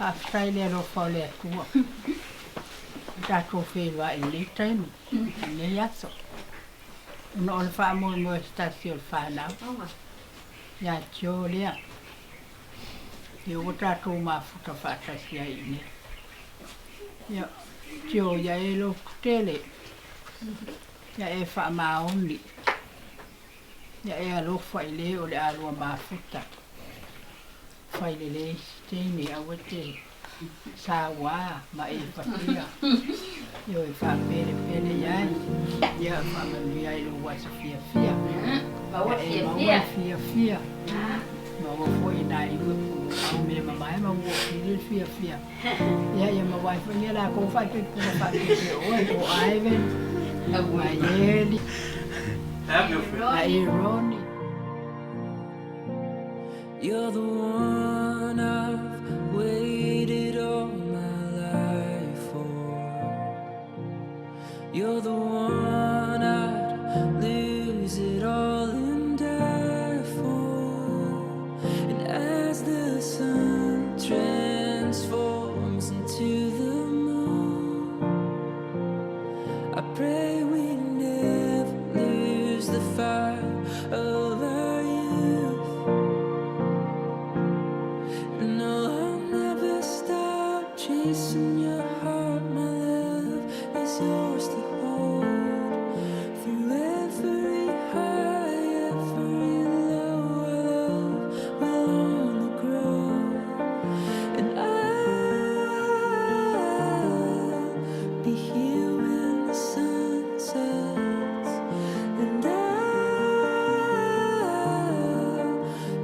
Australia lo fole atua. Tato whewha I le taimi. Ne aso. Una o le wha mo stasio le whanau. Ia tio lea. I o tato mafuta whatasia I ne. Ia tio ia e lo kutele. Ia e wha maoni. Ia e alofa I le o le alua mafuta. Whai le steni a wete sa wā ma e whatia. Io e whapere pere iai. Ia whamanu iai lo wasa fia fia. Ia e fia fia. Ma wa fwoi na I ue au me mamai ma ua fia fia fia. Ia ia ma wai whania la ko whai pe pura whapere o Ivan. Ma Yeli. Ma Ironi. You're the one I've waited all my life for. You're the one I'd lose it all and die for. And as the sun transforms into the moon, I pray we never lose the fire of our youth. Chasing your heart, my love is yours to hold. Through every high, every low, our love will only grow. And I'll be here when the sun sets. And I'll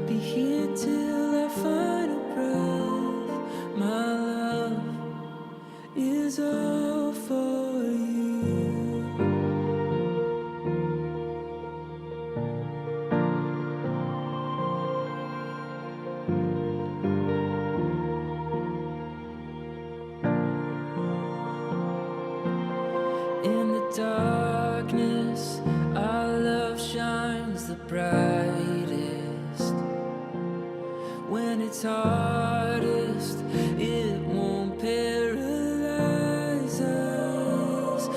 be here till our final breath. My love is all for you. In the darkness, our love shines the brightest. When it's hardest, it won't paralyze us.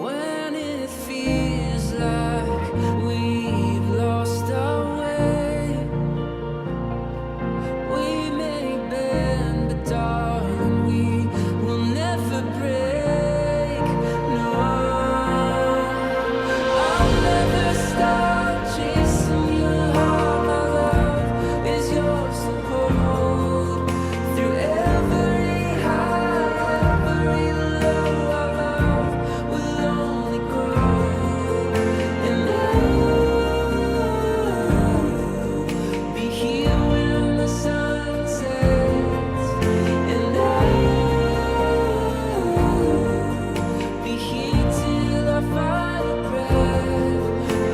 When it feels like we've lost our way, we may bend, but darling, we will never break. No, I'll never stop chasing your heart. My love is yours to hold. Through every high, every low, our love will only grow. And I'll be here when the sun sets. And I'll be here till I find a breath.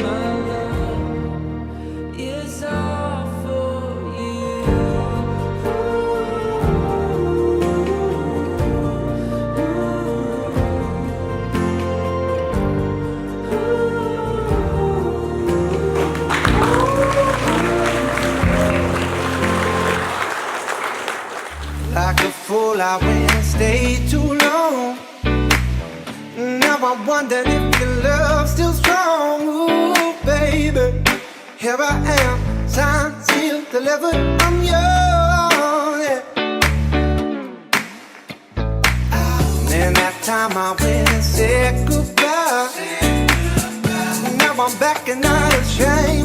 My love is all for you. Like a fool, I went and stayed too long. Now I wonder if your love's still strong. Ooh, baby, here I am, signed, sealed, delivered, I'm yours. Yeah. And then that time I went and said goodbye. Now I'm back and not ashamed.